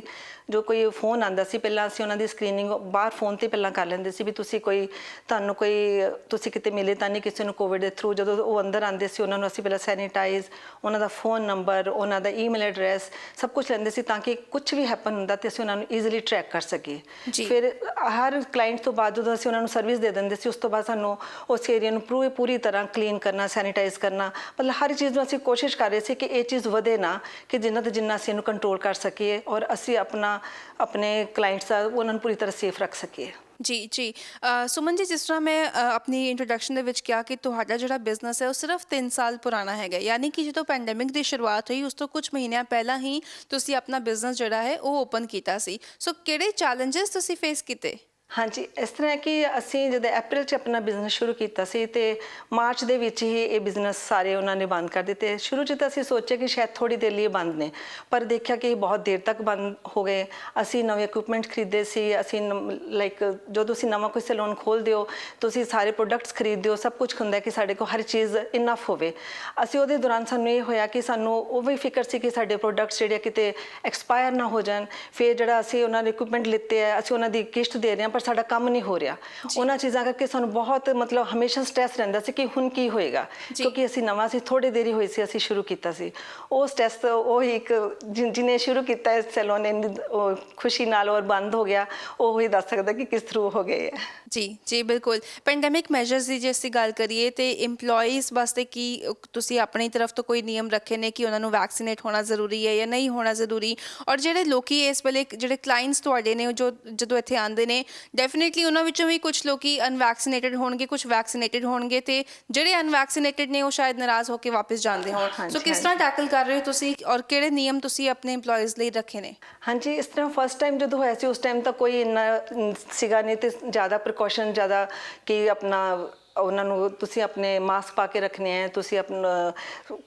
ਜੋ ਕੋਈ ਫੋਨ ਆਉਂਦਾ ਸੀ, ਪਹਿਲਾਂ ਅਸੀਂ ਉਹਨਾਂ ਦੀ ਸਕਰੀਨਿੰਗ ਬਾਹਰ ਫੋਨ ਤੇ ਪਹਿਲਾਂ ਕਰ ਲੈਂਦੇ ਸੀ ਵੀ ਤੁਸੀਂ ਕਿਤੇ ਮਿਲੇ ਤਾਂ ਨਹੀਂ ਕਿਸੇ ਨੂੰ ਕੋਵਿਡ ਦੇ ਥਰੂ। ਜਦੋਂ ਉਹ ਅੰਦਰ ਆਉਂਦੇ ਸੀ ਉਹਨਾਂ ਨੂੰ ਅਸੀਂ ਪਹਿਲਾਂ ਸੈਨੀਟਾਈਜ਼, ਉਹਨਾਂ ਦਾ ਫੋਨ ਨੰਬਰ, ਉਹਨਾਂ ਦਾ ਈਮੇਲ ਐਡਰੈਸ ਸਭ ਕੁਝ ਲੈਂਦੇ ਸੀ ਤਾਂ ਕਿ ਕੁਝ ਵੀ ਹੈਪਨ ਹੁੰਦਾ ਤੇ ਅਸੀਂ ਉਹਨਾਂ ਨੂੰ ਈਜ਼ੀਲੀ ਟਰੈਕ ਕਰ ਸਕੀਏ। ਫਿਰ ਹਰ ਕਲਾਇੰਟ ਤੋਂ ਬਾਅਦ ਜਦੋਂ ਅਸੀਂ ਉਹਨਾਂ ਨੂੰ ਸਰਵਿਸ ਦੇ ਦਿੰਦੇ ਸੀ ਉਸ ਤੋਂ ਬਾਅਦ ਸਾਨੂੰ ਉਸ ਏਰੀਆ ਨੂੰ ਪੂਰੀ ਤਰ੍ਹਾਂ ਕਲੀਨ ਕਰਨਾ, ਸੈਨੀਟਾਈਜ਼ ਕਰਨਾ, ਮਤਲਬ ਹਰ ਚੀਜ਼ ਨੂੰ ਅਸੀਂ ਕੋਸ਼ਿਸ਼ ਕਰ ਰਹੇ ਸੀ ਕਿ ਇਹ ਚੀਜ਼ ਵਧੇ ਨਾ, ਕਿ ਜਿੰਨਾ ਅਸੀਂ ਇਹਨੂੰ ਕੰਟਰੋਲ ਕਰ ਸਕੀਏ ਔਰ ਅਸੀਂ ਆਪਣੇ ਕਲਾਇੰਟਸ ਦਾ ਉਹਨਾਂ ਨੂੰ ਪੂਰੀ ਤਰ੍ਹਾਂ ਸੇਫ ਰੱਖ ਸਕੀਏ। ਜੀ ਸੁਮਨ ਜੀ, ਜਿਸ ਤਰ੍ਹਾਂ ਮੈਂ ਆਪਣੀ ਇੰਟਰੋਡਕਸ਼ਨ ਦੇ ਵਿੱਚ ਕਿਹਾ ਕਿ ਤੁਹਾਡਾ ਜਿਹੜਾ ਬਿਜ਼ਨਸ ਹੈ ਉਹ ਸਿਰਫ 3 ਸਾਲ ਪੁਰਾਣਾ ਹੈਗਾ, ਯਾਨੀ ਕਿ ਜਦੋਂ ਪੈਂਡੈਮਿਕ ਦੀ ਸ਼ੁਰੂਆਤ ਹੋਈ ਉਸ ਤੋਂ ਕੁਝ ਮਹੀਨਿਆਂ ਪਹਿਲਾਂ ਹੀ ਤੁਸੀਂ ਆਪਣਾ ਬਿਜ਼ਨਸ ਜਿਹੜਾ ਹੈ ਉਹ ਓਪਨ ਕੀਤਾ ਸੀ। ਸੋ ਕਿਹੜੇ ਚੈਲੰਜਸ ਤੁਸੀਂ ਫੇਸ ਕੀਤੇ? ਹਾਂਜੀ, ਇਸ ਤਰ੍ਹਾਂ ਹੈ ਕਿ ਅਸੀਂ ਜਦੋਂ ਅਪ੍ਰੈਲ 'ਚ ਆਪਣਾ ਬਿਜ਼ਨਸ ਸ਼ੁਰੂ ਕੀਤਾ ਸੀ ਤੇ ਮਾਰਚ ਦੇ ਵਿੱਚ ਹੀ ਇਹ ਬਿਜ਼ਨਸ ਸਾਰੇ ਉਹਨਾਂ ਨੇ ਬੰਦ ਕਰ ਦਿੱਤੇ। ਸ਼ੁਰੂ 'ਚ ਤਾਂ ਅਸੀਂ ਸੋਚਿਆ ਕਿ ਸ਼ਾਇਦ ਥੋੜ੍ਹੀ ਦੇਰ ਲਈ ਬੰਦ ਨੇ, ਪਰ ਦੇਖਿਆ ਕਿ ਬਹੁਤ ਦੇਰ ਤੱਕ ਬੰਦ ਹੋ ਗਏ। ਅਸੀਂ ਨਵੇਂ ਇਕਵਿਪਮੈਂਟ ਖਰੀਦੇ ਸੀ, ਅਸੀਂ ਜਦੋਂ ਤੁਸੀਂ ਨਵਾਂ ਕੋਈ ਸੈਲੂਨ ਖੋਲ੍ਹਦੇ ਹੋ ਤੁਸੀਂ ਸਾਰੇ ਪ੍ਰੋਡਕਟਸ ਖਰੀਦਦੇ ਹੋ, ਸਭ ਕੁਝ ਹੁੰਦਾ ਕਿ ਸਾਡੇ ਕੋਲ ਹਰ ਚੀਜ਼ ਇਨਫ ਹੋਵੇ। ਅਸੀਂ ਉਹਦੇ ਦੌਰਾਨ ਸਾਨੂੰ ਇਹ ਹੋਇਆ ਕਿ ਸਾਨੂੰ ਉਹ ਵੀ ਫਿਕਰ ਸੀ ਕਿ ਸਾਡੇ ਪ੍ਰੋਡਕਟਸ ਜਿਹੜੇ ਕਿਤੇ ਐਕਸਪਾਇਰ ਨਾ ਹੋ ਜਾਣ। ਫਿਰ ਜਿਹੜਾ ਅਸੀਂ ਉਹਨਾਂ ਦੇ ਇਕਵਿਪਮੈਂਟ ਲਿੱਤੇ ਹੈ, ਅਸੀਂ ਉਹਨਾਂ ਦੀ ਕਿਸ਼ਤ ਦੇ ਰਹੇ ਹਾਂ ਪਰ ਸਾਡਾ ਕੰਮ ਨਹੀਂ ਹੋ ਰਿਹਾ। ਉਹਨਾਂ ਚੀਜ਼ਾਂ ਕਰਕੇ ਸਾਨੂੰ ਬਹੁਤ ਮਤਲਬ ਹਮੇਸ਼ਾ ਸਟ੍ਰੈਸ ਰਹਿੰਦਾ ਸੀ ਕਿ ਹੁਣ ਕੀ ਹੋਏਗਾ, ਕਿਉਂਕਿ ਅਸੀਂ ਨਵਾਂ ਸੀ, ਥੋੜੀ ਦੇਰੀ ਹੋਈ ਸੀ ਅਸੀਂ ਸ਼ੁਰੂ ਕੀਤਾ ਸੀ। ਉਹ ਸਟ੍ਰੈਸ ਉਹ ਇੱਕ ਜਿਹਨੇ ਸ਼ੁਰੂ ਕੀਤਾ ਇਸ ਸੈਲੂਨ ਨੇ ਖੁਸ਼ੀ ਨਾਲ ਔਰ ਬੰਦ ਹੋ ਗਿਆ, ਉਹ ਹੀ ਦੱਸ ਸਕਦਾ ਕਿ ਕਿਸ ਥਰੂ ਹੋ ਗਏ ਹੈ। ਜੀ ਬਿਲਕੁਲ। ਪੈਂਡੈਮਿਕ ਮੈਜਰਸ ਦੀ ਜੇ ਅਸੀਂ ਗੱਲ ਕਰੀਏ ਤੇ EMPLOYEES ਵਾਸਤੇ ਕੀ ਤੁਸੀਂ ਆਪਣੀ ਤਰਫ ਤੋਂ ਕੋਈ ਨਿਯਮ ਰੱਖੇ ਨੇ ਕਿ ਉਹਨਾਂ ਨੂੰ ਵੈਕਸੀਨੇਟ ਹੋਣਾ ਜ਼ਰੂਰੀ ਹੈ ਜਾਂ ਨਹੀਂ ਹੋਣਾ ਜ਼ਰੂਰੀ? ਔਰ ਜਿਹੜੇ ਲੋਕੀ ਇਸ ਵੇਲੇ ਜਿਹੜੇ ਕਲਾਇੰਟਸ ਤੁਹਾਡੇ ਨੇ ਜੋ ਜਦੋਂ ਇੱਥੇ ਆਉਂਦੇ ਨੇ, ਡੈਫੀਨੇਟਲੀ ਉਹਨਾਂ ਵਿੱਚੋਂ ਵੀ ਕੁਝ ਲੋਕੀ ਅਨਵੈਕਸੀਨੇਟਡ ਹੋਣਗੇ, ਕੁਝ ਵੈਕਸੀਨੇਟਡ ਹੋਣਗੇ ਤੇ ਜਿਹੜੇ ਅਨਵੈਕਸੀਨੇਟਡ ਨੇ ਉਹ ਸ਼ਾਇਦ ਨਾਰਾਜ਼ ਹੋ ਕੇ ਵਾਪਸ ਜਾਂਦੇ ਹੋਣ। ਸੋ ਕਿਸ ਤਰ੍ਹਾਂ ਟੈਕਲ ਕਰ ਰਹੇ ਹੋ ਤੁਸੀਂ ਔਰ ਕਿਹੜੇ ਨਿਯਮ ਤੁਸੀਂ ਆਪਣੇ EMPLOYEES ਲਈ ਰੱਖੇ ਨੇ? ਹਾਂਜੀ, ਇਸ ਤਰ੍ਹਾਂ ਫਸਟ ਟਾਈਮ ਜਦੋਂ ਹੋਇਆ ਸੀ ਉਸ ਟਾਈਮ ਤਾਂ ਕੋਈ ਇੰਨਾ ਸੀਗਾ ਨਹੀਂ ਤੇ ਜ਼ਿਆਦਾ ਪ੍ਰੀਕਾਸ਼ਨ ਜ਼ਿਆਦਾ ਕਿ ਆਪਣਾ ਉਹਨਾਂ ਨੂੰ ਤੁਸੀਂ ਆਪਣੇ ਮਾਸਕ ਪਾ ਕੇ ਰੱਖਣੇ ਹੈ, ਤੁਸੀਂ ਆਪਣਾ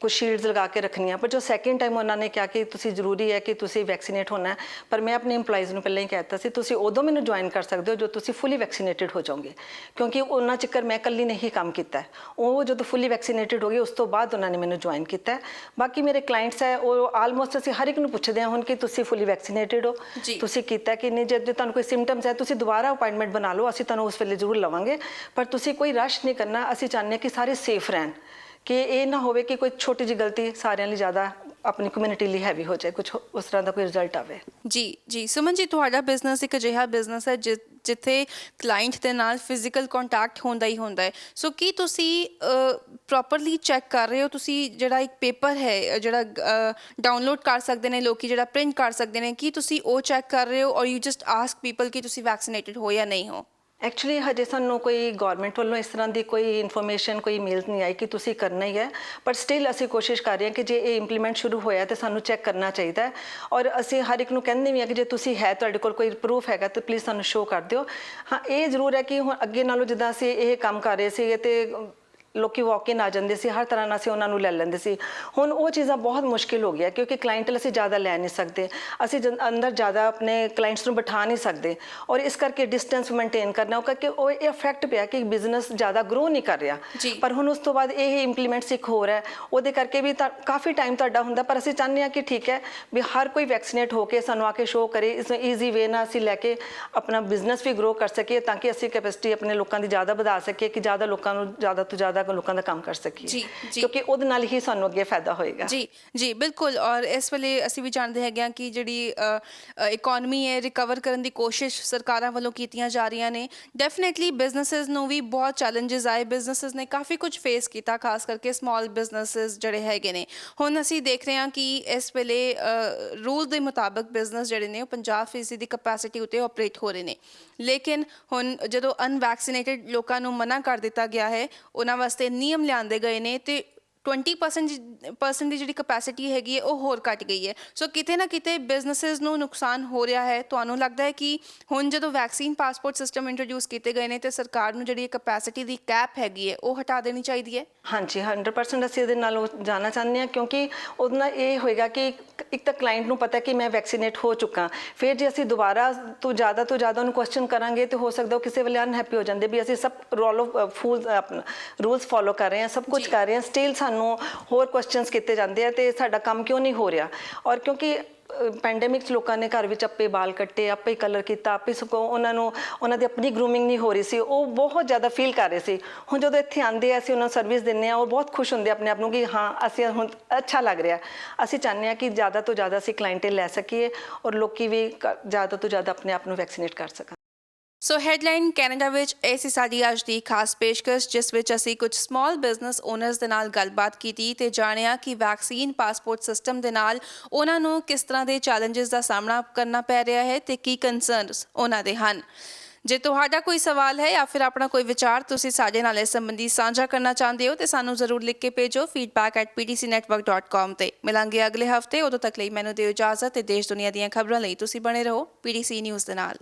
ਕੁਝ ਸ਼ੀਲਡਸ ਲਗਾ ਕੇ ਰੱਖਣੀਆਂ। ਪਰ ਜੋ ਸੈਕਿੰਡ ਟਾਈਮ ਉਹਨਾਂ ਨੇ ਕਿਹਾ ਕਿ ਤੁਸੀਂ ਜ਼ਰੂਰੀ ਹੈ ਕਿ ਤੁਸੀਂ ਵੈਕਸੀਨੇਟ ਹੋਣਾ ਹੈ, ਪਰ ਮੈਂ ਆਪਣੇ EMPLOYEES ਨੂੰ ਪਹਿਲਾਂ ਹੀ ਕਹਿ ਦਿੱਤਾ ਸੀ ਤੁਸੀਂ ਉਦੋਂ ਮੈਨੂੰ ਜੁਆਇਨ ਕਰ ਸਕਦੇ ਹੋ ਜੋ ਤੁਸੀਂ ਫੁੱਲੀ ਵੈਕਸੀਨੇਟਿਡ ਹੋ ਜਾਓਗੇ, ਕਿਉਂਕਿ ਉਹਨਾਂ ਚੱਕਰ ਮੈਂ ਇਕੱਲੀ ਨੇ ਹੀ ਕੰਮ ਕੀਤਾ ਹੈ। ਉਹ ਜਦੋਂ ਫੁੱਲੀ ਵੈਕਸੀਨੇਟਿਡ ਹੋ ਗਏ ਉਸ ਤੋਂ ਬਾਅਦ ਉਹਨਾਂ ਨੇ ਮੈਨੂੰ ਜੁਆਇਨ ਕੀਤਾ ਹੈ। ਬਾਕੀ ਮੇਰੇ ਕਲਾਇੰਟਸ ਹੈ ਉਹ ਆਲਮੋਸਟ ਅਸੀਂ ਹਰ ਇੱਕ ਨੂੰ ਪੁੱਛਦੇ ਹਾਂ ਹੁਣ ਕਿ ਤੁਸੀਂ ਫੁੱਲੀ ਵੈਕਸੀਨੇਟਿਡ ਹੋ, ਤੁਸੀਂ ਕੀਤਾ ਕਿ ਨਹੀਂ। ਜੇ ਤੁਹਾਨੂੰ ਕੋਈ ਸਿੰਪਟਮਸ ਹੈ ਤੁਸੀਂ ਦੁਬਾਰਾ ਅਪਾਇੰਟਮੈਂਟ ਬਣਾ ਲਓ, ਅਸੀਂ ਤੁਹਾਨੂੰ ਉਸ ਵੇਲੇ ਜ਼ਰੂਰ ਲਵਾਂਗੇ, ਪਰ ਤੁਸੀਂ ਕੋਈ ਰਸ਼ ਨਹੀਂ ਕਰਨਾ। ਅਸੀਂ ਚਾਹੁੰਦੇ ਹਾਂ ਕਿ ਸਾਰੇ ਸੇਫ ਰਹਿਣ, ਕਿ ਇਹ ਨਾ ਹੋਵੇ ਕਿ ਕੋਈ ਛੋਟੀ ਜਿਹੀ ਗਲਤੀ ਸਾਰਿਆਂ ਲਈ ਜ਼ਿਆਦਾ ਆਪਣੀ ਕਮਿਊਨਿਟੀ ਲਈ ਹੈਵੀ ਹੋ ਜਾਏ, ਕੁਝ ਉਸ ਤਰ੍ਹਾਂ ਦਾ ਕੋਈ ਰਿਜ਼ਲਟ ਆਵੇ। ਜੀ ਸੁਮਨ ਜੀ, ਤੁਹਾਡਾ ਬਿਜ਼ਨਸ ਇੱਕ ਅਜਿਹਾ ਬਿਜ਼ਨਸ ਹੈ ਜਿੱਥੇ ਕਲਾਇੰਟ ਦੇ ਨਾਲ ਫਿਜ਼ੀਕਲ ਕੰਟੈਕਟ ਹੁੰਦਾ ਹੀ ਹੁੰਦਾ ਹੈ। ਸੋ ਕੀ ਤੁਸੀਂ ਪ੍ਰੋਪਰਲੀ ਚੈੱਕ ਕਰ ਰਹੇ ਹੋ? ਤੁਸੀਂ ਜਿਹੜਾ ਇੱਕ ਪੇਪਰ ਹੈ ਜਿਹੜਾ ਡਾਊਨਲੋਡ ਕਰ ਸਕਦੇ ਨੇ ਲੋਕੀ, ਜਿਹੜਾ ਪ੍ਰਿੰਟ ਕਰ ਸਕਦੇ ਨੇ, ਕੀ ਤੁਸੀਂ ਉਹ ਚੈੱਕ ਕਰ ਰਹੇ ਹੋ ਔਰ ਯੂ ਜਸਟ ਆਸਕ ਪੀਪਲ ਕਿ ਤੁਸੀਂ ਵੈਕਸੀਨੇਟਿਡ ਹੋ ਜਾਂ ਨਹੀਂ ਹੋ? ਐਕਚੁਅਲੀ ਹਜੇ ਸਾਨੂੰ ਕੋਈ ਗਵਰਨਮੈਂਟ ਵੱਲੋਂ ਇਸ ਤਰ੍ਹਾਂ ਦੀ ਕੋਈ ਇਨਫੋਰਮੇਸ਼ਨ, ਕੋਈ ਮੇਲਸ ਨਹੀਂ ਆਈ ਕਿ ਤੁਸੀਂ ਕਰਨਾ ਹੀ ਹੈ, ਪਰ ਸਟਿਲ ਅਸੀਂ ਕੋਸ਼ਿਸ਼ ਕਰ ਰਹੇ ਹਾਂ ਕਿ ਜੇ ਇਹ ਇੰਪਲੀਮੈਂਟ ਸ਼ੁਰੂ ਹੋਇਆ ਤਾਂ ਸਾਨੂੰ ਚੈੱਕ ਕਰਨਾ ਚਾਹੀਦਾ ਹੈ। ਔਰ ਅਸੀਂ ਹਰ ਇੱਕ ਨੂੰ ਕਹਿੰਦੇ ਵੀ ਹਾਂ ਕਿ ਜੇ ਤੁਸੀਂ ਹੈ, ਤੁਹਾਡੇ ਕੋਲ ਕੋਈ ਪ੍ਰੂਫ ਹੈਗਾ ਤਾਂ ਪਲੀਜ਼ ਸਾਨੂੰ ਸ਼ੋਅ ਕਰ ਦਿਓ। ਹਾਂ, ਇਹ ਜ਼ਰੂਰ ਹੈ ਕਿ ਹੁਣ ਅੱਗੇ ਨਾਲੋਂ ਜਿੱਦਾਂ ਅਸੀਂ ਇਹ ਕੰਮ ਕਰ ਰਹੇ ਸੀਗੇ ਤੇ ਲੋਕੀ ਵਾਕ ਇਨ ਆ ਜਾਂਦੇ ਸੀ, ਹਰ ਤਰ੍ਹਾਂ ਨਾਲ ਅਸੀਂ ਉਹਨਾਂ ਨੂੰ ਲੈ ਲੈਂਦੇ ਸੀ। ਹੁਣ ਉਹ ਚੀਜ਼ਾਂ ਬਹੁਤ ਮੁਸ਼ਕਿਲ ਹੋ ਗਿਆ ਕਿਉਂਕਿ ਕਲਾਇੰਟਲ ਅਸੀਂ ਜ਼ਿਆਦਾ ਲੈ ਨਹੀਂ ਸਕਦੇ, ਅਸੀਂ ਅੰਦਰ ਜ਼ਿਆਦਾ ਆਪਣੇ ਕਲਾਇੰਟਸ ਨੂੰ ਬਿਠਾ ਨਹੀਂ ਸਕਦੇ, ਔਰ ਇਸ ਕਰਕੇ ਡਿਸਟੈਂਸ ਮੇਨਟੇਨ ਕਰਨਾ, ਉਹ ਕਰਕੇ ਉਹ ਇਹ ਇਫੈਕਟ ਪਿਆ ਕਿ ਬਿਜ਼ਨਸ ਜ਼ਿਆਦਾ ਗਰੋ ਨਹੀਂ ਕਰ ਰਿਹਾ। ਪਰ ਹੁਣ ਉਸ ਤੋਂ ਬਾਅਦ ਇਹ ਇੰਪਲੀਮੈਂਟਸ ਇੱਕ ਹੋਰ ਹੈ, ਉਹਦੇ ਕਰਕੇ ਵੀ ਤਾਂ ਕਾਫੀ ਟਾਈਮ ਤੁਹਾਡਾ ਹੁੰਦਾ, ਪਰ ਅਸੀਂ ਚਾਹੁੰਦੇ ਹਾਂ ਕਿ ਠੀਕ ਹੈ ਵੀ ਹਰ ਕੋਈ ਵੈਕਸੀਨੇਟ ਹੋ ਕੇ ਸਾਨੂੰ ਆ ਕੇ ਸ਼ੋਅ ਕਰੇ। ਇਸ ਈਜ਼ੀ ਵੇ ਨਾਲ ਅਸੀਂ ਲੈ ਕੇ ਆਪਣਾ ਬਿਜ਼ਨਸ ਵੀ ਗਰੋ ਕਰ ਸਕੀਏ ਤਾਂ ਕਿ ਅਸੀਂ ਕੈਪੈਸਿਟੀ ਆਪਣੇ ਲੋਕਾਂ ਦੀ ਜ਼ਿਆਦਾ ਵਧਾ ਸਕੀਏ, ਕਿ ਜ਼ਿਆਦਾ ਲੋਕਾਂ ਨੂੰ ਜ਼ਿਆਦਾ ਤੋਂ ਜ਼ਿਆਦਾ ਲੋਕਾਂ ਦਾ ਕੰਮ ਕਰ ਸਕੀਏ, ਕਿਉਂਕਿ ਉਹਦੇ ਨਾਲ ਹੀ ਸਾਨੂੰ ਅੱਗੇ ਫਾਇਦਾ ਹੋਏਗਾ। ਜੀ ਬਿਲਕੁਲ। ਔਰ ਇਸ ਵੇਲੇ ਅਸੀਂ ਵੀ ਜਾਣਦੇ ਹੈਗੇ ਹਾਂ ਕਿ ਜਿਹੜੀ ਇਕੋਨਮੀ ਹੈ ਰਿਕਵਰ ਕਰਨ ਦੀ ਕੋਸ਼ਿਸ਼ ਸਰਕਾਰਾਂ ਵੱਲੋਂ ਕੀਤੀਆਂ ਜਾ ਰਹੀਆਂ ਨੇ। ਡੈਫੀਨੇਟਲੀ ਬਿਜ਼ਨਸਿਸ ਨੂੰ ਵੀ ਬਹੁਤ ਚੈਲੰਜਸ ਆਏ, ਬਿਜ਼ਨਸਿਸ ਨੇ ਕਾਫੀ ਕੁਝ ਫੇਸ ਕੀਤਾ, ਖਾਸ ਕਰਕੇ ਸਮਾਲ ਬਿਜ਼ਨਸਿਸ ਜਿਹੜੇ ਹੈਗੇ ਨੇ। ਹੁਣ ਅਸੀਂ ਦੇਖ ਰਹੇ ਹਾਂ ਕਿ ਇਸ ਵੇਲੇ ਰੂਲ ਦੇ ਮੁਤਾਬਕ ਬਿਜ਼ਨਸ ਜਿਹੜੇ ਨੇ ਉਹ 50% ਦੀ ਕਪੈਸਿਟੀ ਉੱਤੇ ਆਪਰੇਟ ਹੋ ਰਹੇ ਨੇ, ਲੇਕਿਨ ਹੁਣ ਜਦੋਂ ਅਨਵੈਕਸੀਨੇਟਿਡ ਲੋਕਾਂ ਨੂੰ ਮਨਾ ਕਰ ਦਿੱਤਾ ਗਿਆ ਹੈ, ਉਹਨਾਂ ਵਾਸਤੇ ਨਿਯਮ ਲਿਆਂਦੇ ਗਏ ਨੇ ਤੇ 20% ਦੀ ਜਿਹੜੀ ਕਪੈਸਿਟੀ ਹੈਗੀ ਹੈ ਉਹ ਹੋਰ ਘਟ ਗਈ ਹੈ। ਸੋ ਕਿਤੇ ਨਾ ਕਿਤੇ ਬਿਜ਼ਨਸਿਸ ਨੂੰ ਨੁਕਸਾਨ ਹੋ ਰਿਹਾ ਹੈ। ਤੁਹਾਨੂੰ ਲੱਗਦਾ ਹੈ ਕਿ ਹੁਣ ਜਦੋਂ ਵੈਕਸੀਨ ਪਾਸਪੋਰਟ ਸਿਸਟਮ ਇੰਟਰੋਡਿਊਸ ਕੀਤੇ ਗਏ ਨੇ ਤੇ ਸਰਕਾਰ ਨੂੰ ਜਿਹੜੀ ਕਪੈਸਿਟੀ ਦੀ ਕੈਪ ਹੈਗੀ ਹੈ ਉਹ ਹਟਾ ਦੇਣੀ ਚਾਹੀਦੀ ਹੈ? ਹਾਂਜੀ, 100% ਅਸੀਂ ਇਹਦੇ ਨਾਲ ਜਾਣਾ ਚਾਹੁੰਦੇ ਹਾਂ, ਕਿਉਂਕਿ ਉਹਦੇ ਨਾਲ ਇਹ ਹੋਏਗਾ ਕਿ ਇੱਕ ਤਾਂ ਕਲਾਇੰਟ ਨੂੰ ਪਤਾ ਕਿ ਮੈਂ ਵੈਕਸੀਨੇਟ ਹੋ ਚੁੱਕਾ, ਫਿਰ ਜੇ ਅਸੀਂ ਦੁਬਾਰਾ ਤੋਂ ਜ਼ਿਆਦਾ ਉਹਨੂੰ ਕੁਐਸਚਨ ਕਰਾਂਗੇ ਤੇ ਹੋ ਸਕਦਾ ਉਹ ਕਿਸੇ ਵੇਲੇ ਅਨਹੈਪੀ ਹੋ ਜਾਂਦੇ ਵੀ ਅਸੀਂ ਸਭ ਰੂਲਸ ਫੋਲੋ ਕਰ ਰਹੇ ਹਾਂ, ਸਭ ਕੁਝ ਕਰ ਰਹੇ ਹਾਂ, ਸਟਿਲ ਸਾਨੂੰ ਹੋਰ ਕੁਐਸਚਨਸ ਕੀਤੇ ਜਾਂਦੇ ਆ ਤੇ ਸਾਡਾ ਕੰਮ ਕਿਉਂ ਨਹੀਂ ਹੋ ਰਿਹਾ। ਔਰ ਕਿਉਂਕਿ ਪੈਂਡੇਮਿਕ 'ਚ ਲੋਕਾਂ ਨੇ ਘਰ ਵਿੱਚ ਆਪੇ ਬਾਲ ਕੱਟੇ, ਆਪੇ ਕਲਰ ਕੀਤਾ, ਆਪੇ ਸਗੋਂ ਉਹਨਾਂ ਦੀ ਆਪਣੀ ਗਰੂਮਿੰਗ ਨਹੀਂ ਹੋ ਰਹੀ ਸੀ, ਉਹ ਬਹੁਤ ਜ਼ਿਆਦਾ ਫੀਲ ਕਰ ਰਹੇ ਸੀ। ਹੁਣ ਜਦੋਂ ਇੱਥੇ ਆਉਂਦੇ ਆ ਅਸੀਂ ਉਹਨਾਂ ਨੂੰ ਸਰਵਿਸ ਦਿੰਦੇ ਹਾਂ, ਉਹ ਬਹੁਤ ਖੁਸ਼ ਹੁੰਦੇ ਆਪਣੇ ਆਪ ਨੂੰ ਕਿ ਹਾਂ ਅਸੀਂ ਹੁਣ ਅੱਛਾ ਲੱਗ ਰਿਹਾ। ਅਸੀਂ ਚਾਹੁੰਦੇ ਹਾਂ ਕਿ ਜ਼ਿਆਦਾ ਤੋਂ ਜ਼ਿਆਦਾ ਅਸੀਂ ਕਲਾਇੰਟੇਲ ਲੈ ਸਕੀਏ ਔਰ ਲੋਕੀ ਵੀ ਜ਼ਿਆਦਾ ਤੋਂ ਜ਼ਿਆਦਾ ਆਪਣੇ ਆਪ ਨੂੰ ਵੈਕਸੀਨੇਟ ਕਰ ਸਕਣ। ਸੋ ਹੈਡਲਾਈਨ ਕੈਨੇਡਾ ਵਿੱਚ ਇਹ ਸੀ ਸਾਡੀ ਅੱਜ ਦੀ ਖਾਸ ਪੇਸ਼ਕਸ਼, ਜਿਸ ਵਿੱਚ ਅਸੀਂ ਕੁਝ ਸਮਾਲ ਬਿਜ਼ਨਸ ਓਨਰਸ ਦੇ ਨਾਲ ਗੱਲਬਾਤ ਕੀਤੀ ਤੇ ਜਾਣਿਆ ਕਿ ਵੈਕਸੀਨ ਪਾਸਪੋਰਟ ਸਿਸਟਮ ਦੇ ਨਾਲ ਉਹਨਾਂ ਨੂੰ ਕਿਸ ਤਰ੍ਹਾਂ ਦੇ ਚੈਲੰਜਸ ਦਾ ਸਾਹਮਣਾ ਕਰਨਾ ਪੈ ਰਿਹਾ ਹੈ ਤੇ ਕੀ ਕੰਸਰਨਸ ਉਹਨਾਂ ਦੇ ਹਨ। ਜੇ ਤੁਹਾਡਾ ਕੋਈ ਸਵਾਲ ਹੈ ਜਾਂ ਫਿਰ ਆਪਣਾ ਕੋਈ ਵਿਚਾਰ ਤੁਸੀਂ ਸਾਡੇ ਨਾਲ ਇਸ ਸੰਬੰਧੀ ਸਾਂਝਾ ਕਰਨਾ ਚਾਹੁੰਦੇ ਹੋ ਤੇ ਸਾਨੂੰ ਜ਼ਰੂਰ ਲਿਖ ਕੇ ਭੇਜੋ feedback@pdcnetwork.com ਤੇ। ਮਿਲਾਂਗੇ ਅਗਲੇ ਹਫਤੇ, ਉਦੋਂ ਤੱਕ ਲਈ ਮੈਨੂੰ ਦਿਓ ਇਜਾਜ਼ਤ ਤੇ ਦੇਸ਼ ਦੁਨੀਆ ਦੀਆਂ ਖਬਰਾਂ ਲਈ ਤੁਸੀਂ ਬਣੇ ਰਹੋ PDC ਨਿਊਜ਼ ਦੇ ਨਾਲ।